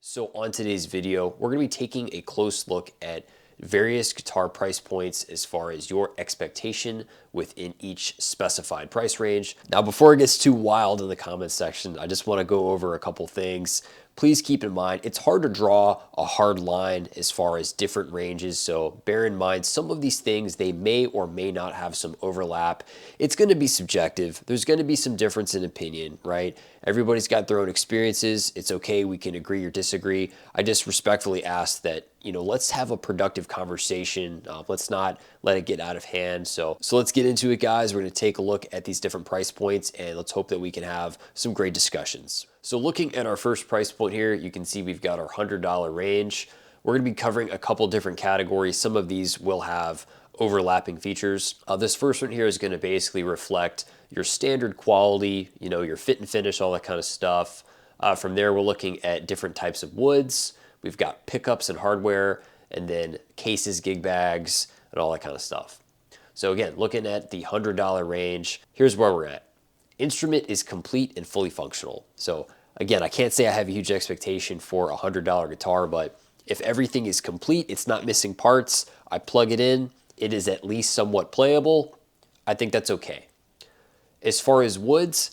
So on today's video, we're going to be taking a close look at various guitar price points as far as your expectation within each specified price range. Now, before it gets too wild in the comments section, I just want to go over a couple things. Please keep in mind, it's hard to draw a hard line as far as different ranges, so bear in mind some of these things, they may or may not have some overlap. It's going to be subjective. There's going to be some difference in opinion, right? Everybody's got their own experiences. It's okay, we can agree or disagree. I just respectfully ask that, let's have a productive conversation. Let's not let it get out of hand. So let's get into it, guys. We're going to take a look at these different price points and let's hope that we can have some great discussions. So looking at our first price point here, you can see we've got our $100 range. We're going to be covering a couple different categories. Some of these will have overlapping features. This first one here is going to basically reflect your standard quality, your fit and finish, all that kind of stuff. From there, we're looking at different types of woods. We've got pickups and hardware, and then cases, gig bags, and all that kind of stuff. So again, looking at the $100 range, here's where we're at. Instrument is complete and fully functional. So again, I can't say I have a huge expectation for a $100 guitar, but if everything is complete, it's not missing parts, I plug it in, it is at least somewhat playable, I think that's okay. As far as woods,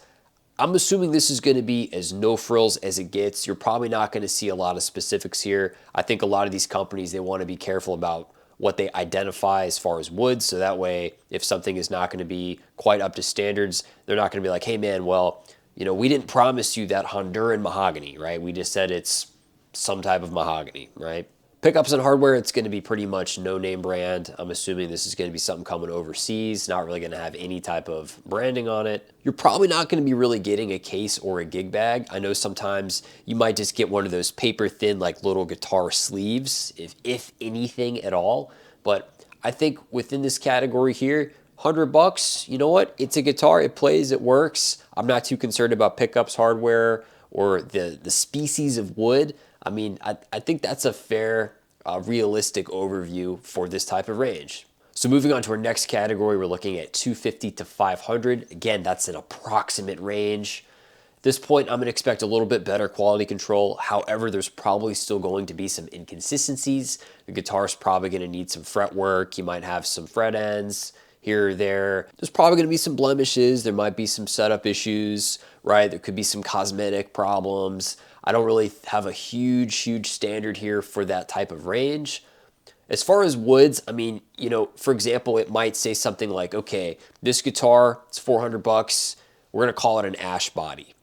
I'm assuming this is going to be as no frills as it gets. You're probably not going to see a lot of specifics here. I think a lot of these companies, they want to be careful about what they identify as far as woods. So that way, if something is not going to be quite up to standards, they're not going to be like, hey man, well, we didn't promise you that Honduran mahogany, right? We just said it's some type of mahogany, right? Pickups and hardware, it's going to be pretty much no name brand. I'm assuming this is going to be something coming overseas, not really going to have any type of branding on it. You're probably not going to be really getting a case or a gig bag. I know sometimes you might just get one of those paper thin, like little guitar sleeves, if anything at all. But I think within this category here, $100, you know what? It's a guitar, it plays, it works. I'm not too concerned about pickups, hardware, or the species of wood. I mean, I think that's a fair, realistic overview for this type of range. So moving on to our next category, we're looking at 250 to 500. Again, that's an approximate range. At this point, I'm going to expect a little bit better quality control. However, there's probably still going to be some inconsistencies. The guitar's probably going to need some fret work. You might have some fret ends here or there. There's probably going to be some blemishes. There might be some setup issues, right? There could be some cosmetic problems. I don't really have a huge standard here for that type of range. As far as woods, I mean, for example, it might say something like, okay, this guitar, it's $400. We're going to call it an ash body.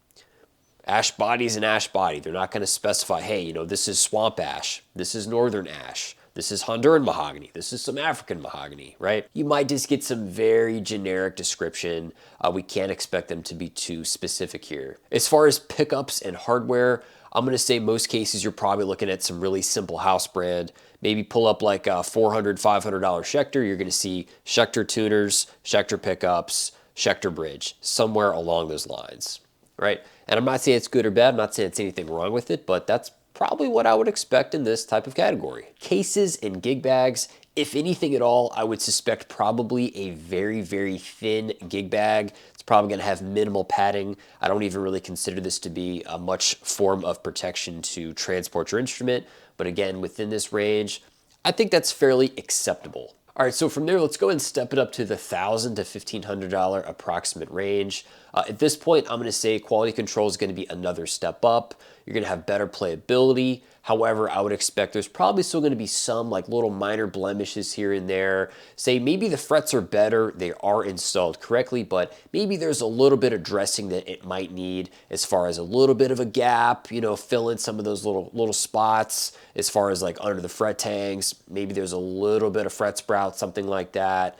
Ash body is an ash body. They're not going to specify, hey, this is swamp ash. This is northern ash. This is Honduran mahogany. This is some African mahogany, right? You might just get some very generic description. We can't expect them to be too specific here. As far as pickups and hardware, I'm going to say most cases you're probably looking at some really simple house brand. Maybe pull up like a $400, $500 Schecter. You're going to see Schecter tuners, Schecter pickups, Schecter bridge, somewhere along those lines, right? And I'm not saying it's good or bad. I'm not saying it's anything wrong with it, but that's probably what I would expect in this type of category. Cases and gig bags, if anything at all, I would suspect probably a very thin gig bag. It's probably going to have minimal padding. I don't even really consider this to be a much form of protection to transport your instrument. But again, within this range, I think that's fairly acceptable. All right, so from there, let's go and step it up to the $1,000 to $1,500 approximate range. At this point, I'm going to say quality control is going to be another step up. You're going to have better playability. However, I would expect there's probably still going to be some like little minor blemishes here and there. Say maybe the frets are better, they are installed correctly, but maybe there's a little bit of dressing that it might need as far as a little bit of a gap, fill in some of those little spots as far as like under the fret tangs. Maybe there's a little bit of fret sprout, something like that.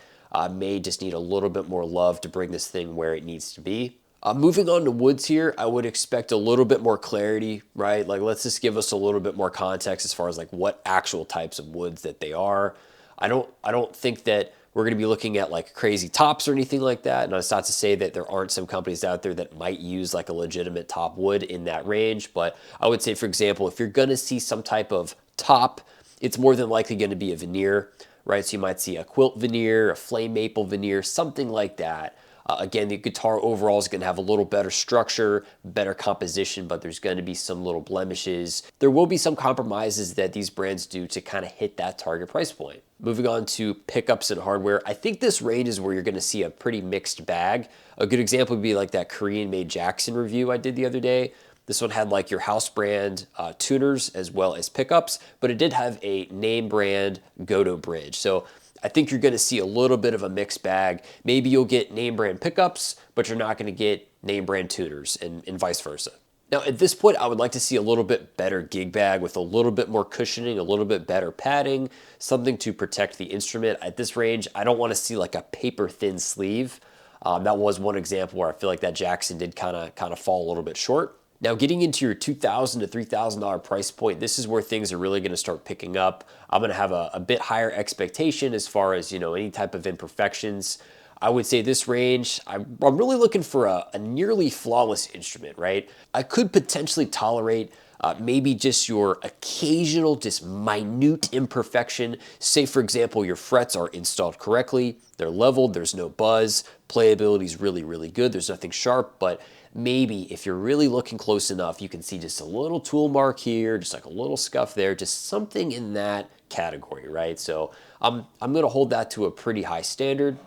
May just need a little bit more love to bring this thing where it needs to be. Moving on to woods here, I would expect a little bit more clarity, right? Like let's just give us a little bit more context as far as like what actual types of woods that they are. I don't think that we're going to be looking at like crazy tops or anything like that. And it's not to say that there aren't some companies out there that might use like a legitimate top wood in that range. But I would say, for example, if you're going to see some type of top, it's more than likely going to be a veneer, right? So you might see a quilt veneer, a flame maple veneer, something like that. Again, the guitar overall is going to have a little better structure, better composition, but there's going to be some little blemishes. There will be some compromises that these brands do to kind of hit that target price point. Moving on to pickups and hardware, I think this range is where you're going to see a pretty mixed bag. A good example would be like that Korean-made Jackson review I did the other day. This one had like your house brand tuners as well as pickups, but it did have a name brand Gotoh bridge. So I think you're going to see a little bit of a mixed bag. Maybe you'll get name brand pickups, but you're not going to get name brand tuners and vice versa. Now at this point, I would like to see a little bit better gig bag with a little bit more cushioning, a little bit better padding, something to protect the instrument. At this range, I don't want to see like a paper thin sleeve. That was one example where I feel like that Jackson did kind of fall a little bit short. Now getting into your $2,000 to $3,000 price point, this is where things are really going to start picking up. I'm going to have a bit higher expectation as far as, any type of imperfections. I would say this range, I'm really looking for a nearly flawless instrument, right? I could potentially tolerate maybe just your occasional, just minute imperfection. Say, for example, your frets are installed correctly, they're leveled, there's no buzz, playability is really, really good, there's nothing sharp, but maybe if you're really looking close enough, you can see just a little tool mark here, just like a little scuff there, just something in that category, right? So I'm going to hold that to a pretty high standard.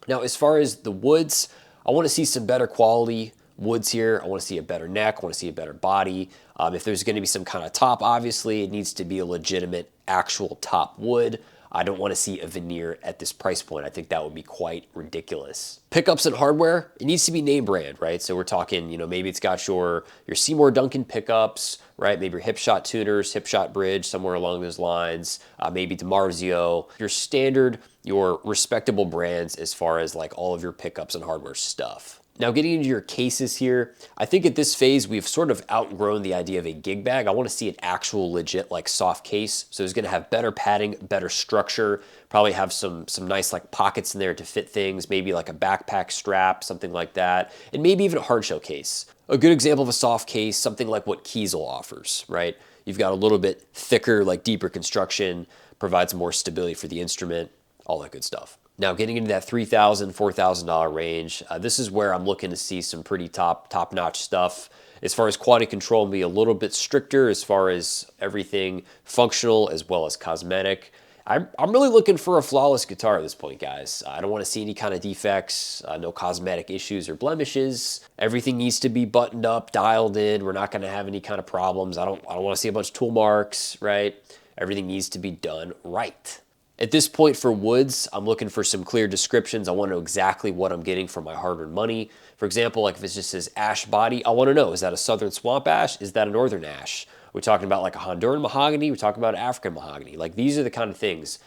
Now, as far as the woods, I want to see some better quality woods here. I want to see a better neck. I want to see a better body. If there's going to be some kind of top, obviously, it needs to be a legitimate actual top wood. I don't want to see a veneer at this price point. I think that would be quite ridiculous. Pickups and hardware, it needs to be name brand, right? So we're talking, maybe it's got your Seymour Duncan pickups, right? Maybe your Hipshot tuners, Hipshot bridge, somewhere along those lines. Maybe DiMarzio, your standard, your respectable brands as far as like all of your pickups and hardware stuff. Now getting into your cases here, I think at this phase we've sort of outgrown the idea of a gig bag. I want to see an actual legit like soft case. So it's going to have better padding, better structure, probably have some nice like pockets in there to fit things, maybe like a backpack strap, something like that, and maybe even a hardshell case. A good example of a soft case, something like what Kiesel offers, right? You've got a little bit thicker, like deeper construction, provides more stability for the instrument, all that good stuff. Now getting into that $3,000, $4,000 range, this is where I'm looking to see some pretty top-notch stuff. As far as quality control, be a little bit stricter as far as everything functional as well as cosmetic. I'm really looking for a flawless guitar at this point, guys. I don't want to see any kind of defects, no cosmetic issues or blemishes. Everything needs to be buttoned up, dialed in. We're not going to have any kind of problems. I don't want to see a bunch of tool marks, right? Everything needs to be done right. At this point for woods, I'm looking for some clear descriptions. I want to know exactly what I'm getting for my hard-earned money. For example, like if it just says ash body, I want to know, is that a southern swamp ash? Is that a northern ash? We're talking about like a Honduran mahogany. We're talking about African mahogany. Like these are the kind of things.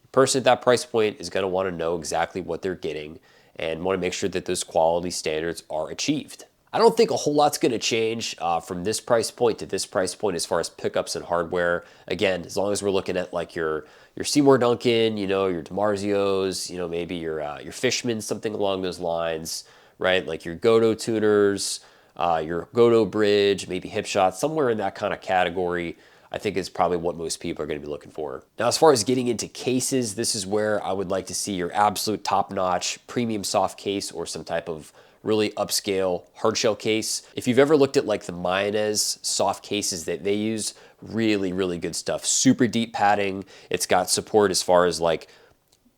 The person at that price point is going to want to know exactly what they're getting and want to make sure that those quality standards are achieved. I don't think a whole lot's going to change from this price point to this price point as far as pickups and hardware. Again, as long as we're looking at like your Seymour Duncan, your DiMarzios, maybe your Fishman, something along those lines, right? Like your Gotoh tuners, your Gotoh bridge, maybe Hipshot, somewhere in that kind of category, I think is probably what most people are going to be looking for. Now, as far as getting into cases, this is where I would like to see your absolute top-notch premium soft case or some type of really upscale hardshell case. If you've ever looked at like the Mayanez soft cases that they use, really, really good stuff. Super deep padding. It's got support as far as like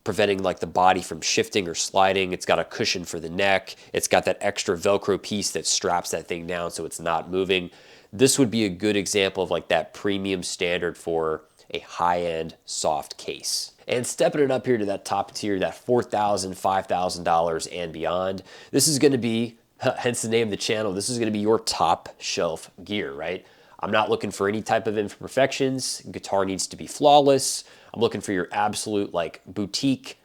preventing like the body from shifting or sliding. It's got a cushion for the neck. It's got that extra Velcro piece that straps that thing down so it's not moving. This would be a good example of like that premium standard for a high-end soft case. And stepping it up here to that top tier, that $4,000, $5,000 and beyond, this is going to be, hence the name of the channel, this is going to be your top shelf gear, right? I'm not looking for any type of imperfections. Guitar needs to be flawless. I'm looking for your absolute like boutique,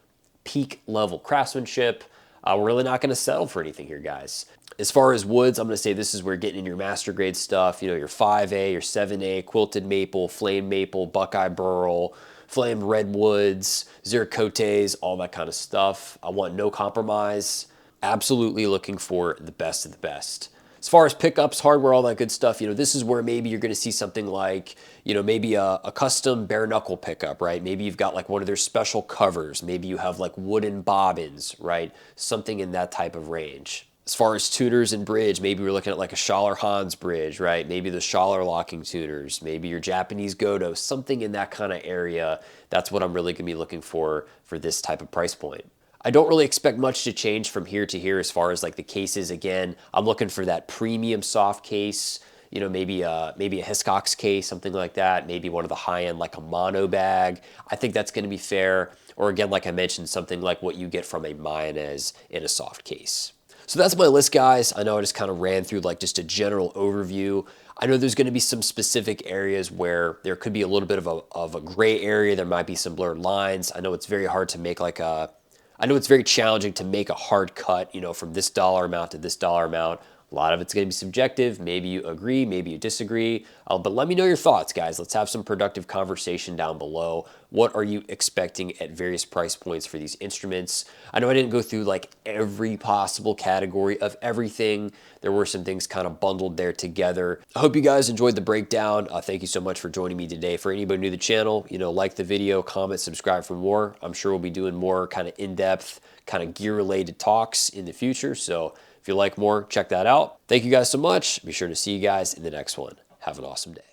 peak level craftsmanship. We're really not going to settle for anything here, guys. As far as woods, I'm going to say this is where getting in your master grade stuff, your 5A, your 7A, quilted maple, flame maple, buckeye burl, flame redwoods, ziricotes, all that kind of stuff. I want no compromise. Absolutely looking for the best of the best. As far as pickups, hardware, all that good stuff, this is where maybe you're going to see something like, maybe a custom bare knuckle pickup, right? Maybe you've got like one of their special covers. Maybe you have like wooden bobbins, right? Something in that type of range. As far as tuners and bridge, maybe we're looking at like a Schaller Hans bridge, right? Maybe the Schaller locking tuners, maybe your Japanese Godo, something in that kind of area. That's what I'm really going to be looking for this type of price point. I don't really expect much to change from here to here as far as like the cases. Again, I'm looking for that premium soft case, maybe a Hiscox case, something like that. Maybe one of the high-end like a mono bag. I think that's going to be fair. Or again, like I mentioned, something like what you get from a Mayanez in a soft case. So that's my list, guys. I know I just kind of ran through like just a general overview. I know there's going to be some specific areas where there could be a little bit of a gray area. There might be some blurred lines. I know it's very hard to make I know it's very challenging to make a hard cut, from this dollar amount to this dollar amount. A lot of it's going to be subjective. Maybe you agree, maybe you disagree. But let me know your thoughts, guys. Let's have some productive conversation down below. What are you expecting at various price points for these instruments? I know I didn't go through like every possible category of everything. There were some things kind of bundled there together. I hope you guys enjoyed the breakdown. Thank you so much for joining me today. For anybody new to the channel, like the video, comment, subscribe for more. I'm sure we'll be doing more kind of in-depth, kind of gear-related talks in the future. So if you like more, check that out. Thank you guys so much. Be sure to see you guys in the next one. Have an awesome day.